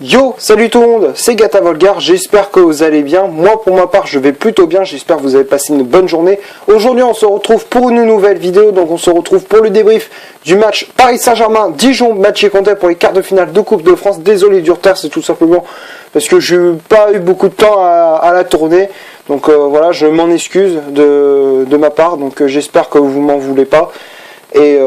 Yo, salut tout le monde, c'est Gata Volgar, j'espère que vous allez bien. Moi pour ma part je vais plutôt bien, j'espère que vous avez passé une bonne journée. Aujourd'hui on se retrouve pour une nouvelle vidéo, donc on se retrouve pour le débrief du match Paris Saint-Germain-Dijon, match qui comptait pour les quarts de finale de Coupe de France. Désolé du retard, c'est tout simplement parce que j'ai pas eu beaucoup de temps à la tourner. Donc voilà, je m'en excuse de ma part, donc j'espère que vous m'en voulez pas. Et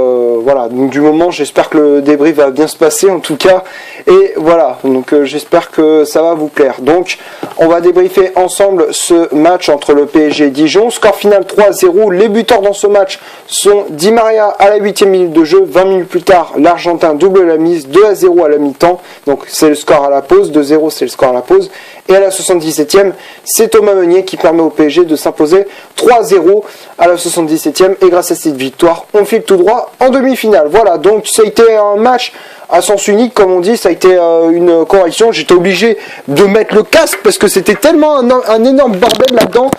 voilà, donc du moment j'espère que le débrief va bien se passer en tout cas, et voilà, donc j'espère que ça va vous plaire. Donc on va débriefer ensemble ce match entre le PSG et Dijon. Score final 3-0, les buteurs dans ce match sont Di Maria à la 8e minute de jeu, 20 minutes plus tard l'Argentin double la mise, 2-0 à la mi-temps, donc c'est le score à la pause, 2-0 c'est le score à la pause, et à la 77e c'est Thomas Meunier qui permet au PSG de s'imposer 3-0 à la 77e, et grâce à cette victoire on file tout droit en demi-finale. Voilà, donc ça a été un match à sens unique, comme on dit, ça a été une correction. J'étais obligé de mettre le casque parce que c'était tellement un énorme bordel là-dedans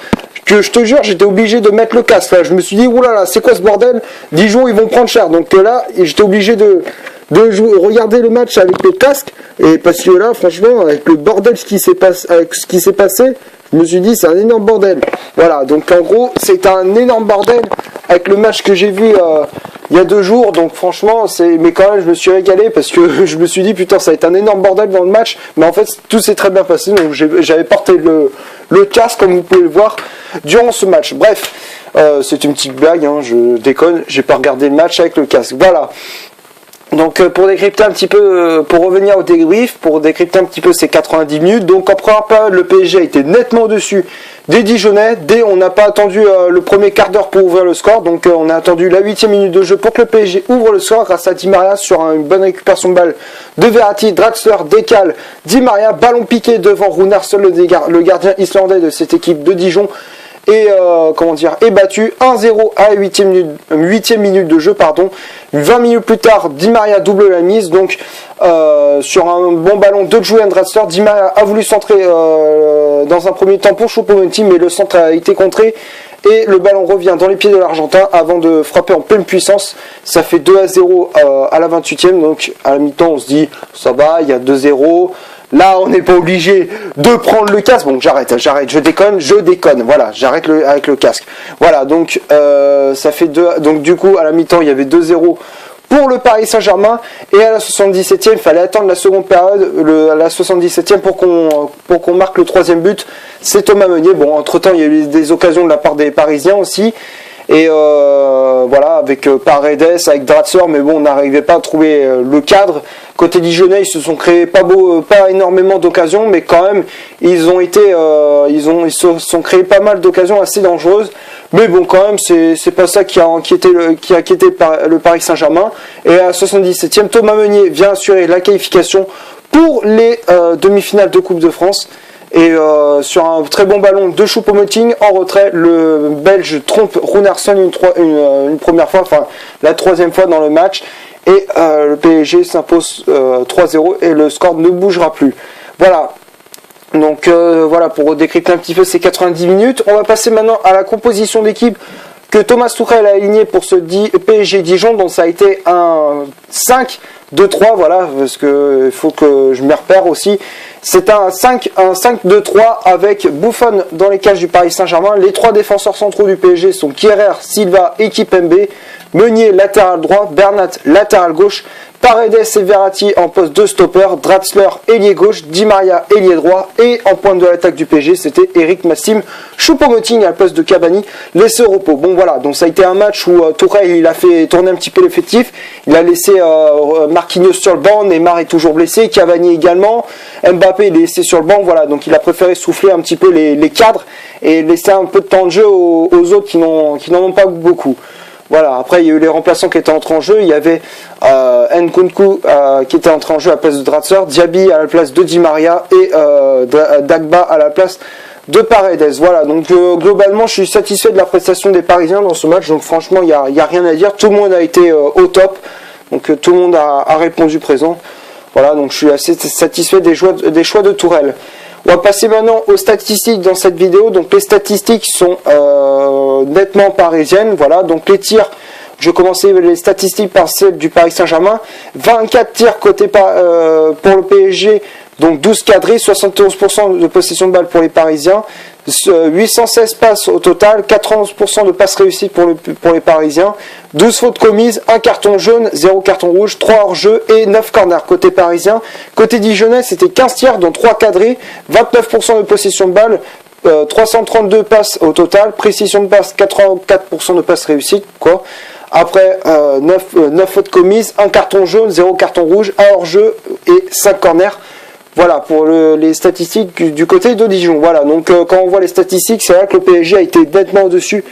que je te jure, j'étais obligé de mettre le casque. Là, je me suis dit, oulala, c'est quoi ce bordel? Dijon, ils vont prendre cher. Donc là, j'étais obligé de regarder le match avec le casque, et parce que là, franchement, avec le bordel avec ce qui s'est passé, je me suis dit, c'est un énorme bordel. Voilà, donc en gros, c'est un énorme bordel avec le match que j'ai vu il y a 2 jours. Donc franchement, mais quand même, je me suis régalé parce que je me suis dit, putain, ça va être un énorme bordel dans le match. Mais en fait, tout s'est très bien passé. Donc j'avais porté le casque, comme vous pouvez le voir, durant ce match. Bref, c'est une petite blague, hein, je déconne. J'ai pas regardé le match avec le casque. Voilà. Donc pour décrypter un petit peu, pour revenir au débrief, pour décrypter un petit peu ces 90 minutes, donc en première période le PSG a été nettement au-dessus des Dijonnais, on n'a pas attendu le premier quart d'heure pour ouvrir le score, donc on a attendu la 8e minute de jeu pour que le PSG ouvre le score grâce à Di Maria sur une bonne récupération de balle de Verratti. Draxler décale Di Maria, ballon piqué devant Runarsson, le gardien islandais de cette équipe de Dijon, et est battu 1-0 à la 8e minute de jeu, pardon. 20 minutes plus tard, Di Maria double la mise, donc sur un bon ballon de Julian Draxler. Di Maria a voulu centrer dans un premier temps pour Choupo-Moting, mais le centre a été contré et le ballon revient dans les pieds de l'Argentin avant de frapper en pleine puissance. Ça fait 2-0 à la 28e, donc à la mi-temps on se dit ça va, il y a 2-0. Là, on n'est pas obligé de prendre le casque. Bon, j'arrête, je déconne. Voilà, j'arrête avec le casque. Voilà, donc ça fait 2. Donc du coup, à la mi-temps, il y avait 2-0 pour le Paris Saint-Germain. Et à la 77e, il fallait attendre la seconde période, à la 77e, pour qu'on marque le 3e but. C'est Thomas Meunier. Bon, entre-temps, il y a eu des occasions de la part des Parisiens aussi. Et voilà, avec Paredes, avec Draxler, mais bon, on n'arrivait pas à trouver le cadre. Côté Dijonnais, ils se sont créés pas énormément d'occasions, mais quand même, ils se sont créés pas mal d'occasions assez dangereuses. Mais bon, quand même, c'est pas ça qui a inquiété le Paris Saint-Germain. Et à la 77e, Thomas Meunier vient assurer la qualification pour les demi-finales de Coupe de France. Et sur un très bon ballon de Choupo-Moting en retrait, le Belge trompe Runarsson une première fois, enfin la 3e fois dans le match, et le PSG s'impose 3-0 et le score ne bougera plus. Voilà. Donc voilà, pour décrypter un petit peu ces 90 minutes, on va passer maintenant à la composition d'équipe que Thomas Tuchel a aligné pour ce PSG Dijon. Donc ça a été un 5-2-3, voilà, parce que il faut que je me repère aussi. C'est un 5-2-3 avec Buffon dans les cages du Paris Saint-Germain. Les 3 défenseurs centraux du PSG sont Kehrer, Silva et Kimpembe. Meunier latéral droit, Bernat latéral gauche, Paredes et Verratti en poste de stopper, Draxler ailier gauche, Di Maria ailier droit, et en pointe de l'attaque du PSG c'était Eric Maxime Choupo-Moting à la place de Cavani laissé au repos. Bon voilà, donc ça a été un match où Tuchel il a fait tourner un petit peu l'effectif, il a laissé Marquinhos sur le banc, Neymar est toujours blessé, Cavani également, Mbappé il est laissé sur le banc, voilà, donc il a préféré souffler un petit peu les cadres et laisser un peu de temps de jeu aux autres qui n'en ont pas beaucoup. Voilà, après il y a eu les remplaçants qui étaient entrés en jeu, il y avait Nkunku qui était entré en jeu à la place de Draxler, Diaby à la place de Di Maria et Dagba à la place de Paredes. Voilà, donc globalement je suis satisfait de la prestation des Parisiens dans ce match, donc franchement il y a rien à dire, tout le monde a été au top, donc tout le monde a répondu présent. Voilà, donc je suis assez satisfait des choix de Tourelle. On va passer maintenant aux statistiques dans cette vidéo. Donc les statistiques sont nettement parisiennes. Voilà, donc les tirs, je vais commencer les statistiques par celles du Paris Saint-Germain. 24 tirs côté pour le PSG, Donc 12 cadrés, 71% de possession de balle pour les Parisiens, 816 passes au total, 91% de passes réussies pour les Parisiens, 12 fautes commises, 1 carton jaune, 0 carton rouge, 3 hors-jeu et 9 corners côté parisien. Côté dijonnais, c'était 15 tirs dont 3 cadrés, 29% de possession de balle, 332 passes au total, précision de passe, 84% de passes réussies, quoi. Après 9 fautes commises, 1 carton jaune, 0 carton rouge, 1 hors-jeu et 5 corners. Voilà pour les statistiques du côté de Dijon. Voilà, donc quand on voit les statistiques, c'est vrai que le PSG a été nettement au-dessus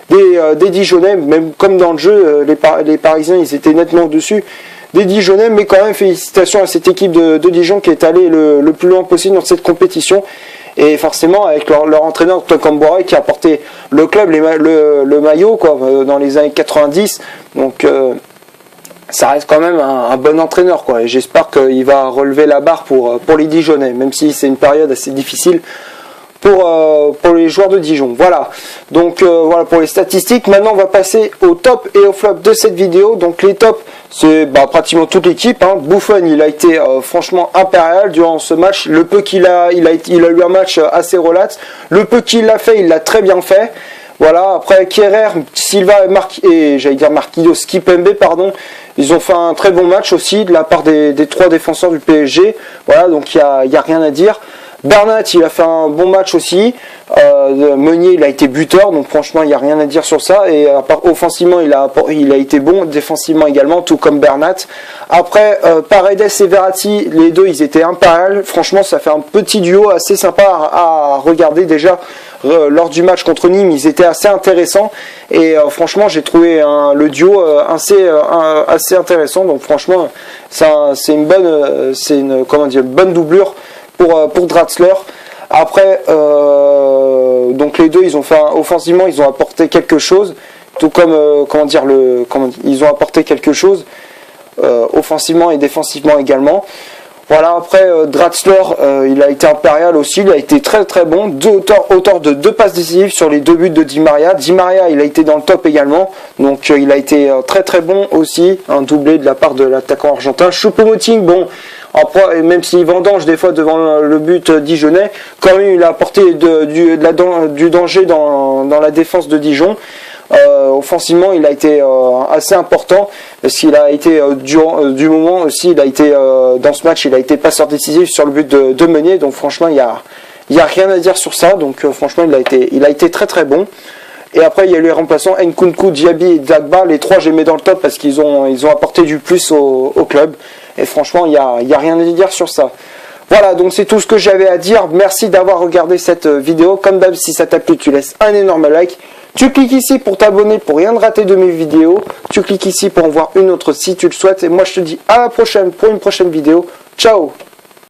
des Dijonnais, même comme dans le jeu, les Parisiens ils étaient nettement au-dessus des Dijonnais, mais quand même félicitations à cette équipe de Dijon qui est allée le plus loin possible dans cette compétition. Et forcément avec leur entraîneur Tom Boiret qui a porté le club, le maillot quoi, dans les années 90. Donc ça reste quand même un bon entraîneur quoi, et j'espère qu'il va relever la barre pour les Dijonnais, même si c'est une période assez difficile pour les joueurs de Dijon. Voilà, donc voilà pour les statistiques. Maintenant on va passer au top et au flop de cette vidéo. Donc les tops, c'est pratiquement toute l'équipe, hein. Buffon il a été franchement impérial durant ce match. Le peu qu'il a eu un match assez relax, le peu qu'il a fait il l'a très bien fait. Voilà, après Kehrer, Silva et Marquinhos, Kipembe, pardon, ils ont fait un très bon match aussi de la part des 3 défenseurs du PSG. Voilà, donc il y a rien à dire. Bernat, il a fait un bon match aussi. Meunier, il a été buteur, donc franchement, il n'y a rien à dire sur ça. Et offensivement, il a été bon, défensivement également, tout comme Bernat. Après, Paredes et Verratti, les deux, ils étaient impériales. Franchement, ça fait un petit duo assez sympa à regarder déjà. Lors du match contre Nîmes, ils étaient assez intéressants. Et franchement, j'ai trouvé le duo assez intéressant. Donc franchement, c'est une bonne doublure pour Draxler. Après, donc les deux, ils ont fait offensivement, ils ont apporté quelque chose, tout comme ils ont apporté quelque chose offensivement et défensivement également. Voilà, après Draxler, il a été impérial aussi, il a été très très bon, auteur de 2 passes décisives sur les 2 buts de Di Maria. Di Maria, il a été dans le top également, donc il a été très très bon aussi, un doublé de la part de l'attaquant argentin. Choupo-Moting, bon, après, même s'il vendange des fois devant le but dijonnais, quand même il a apporté du danger dans la défense de Dijon. Offensivement, il a été assez important parce qu'il a été du moment aussi, il a été dans ce match, il a été passeur décisif sur le but de Meunier. Donc franchement, il y a rien à dire sur ça. Donc franchement, il a été très très bon. Et après, il y a eu les remplaçants Nkunku, Diaby et Dagba. Les 3, je les mets dans le top parce qu'ils ont apporté du plus au club. Et franchement, il y a rien à dire sur ça. Voilà, donc c'est tout ce que j'avais à dire. Merci d'avoir regardé cette vidéo. Comme d'hab, si ça t'a plu, tu laisses un énorme like. Tu cliques ici pour t'abonner pour rien rater de mes vidéos. Tu cliques ici pour en voir une autre si tu le souhaites. Et moi, je te dis à la prochaine pour une prochaine vidéo. Ciao!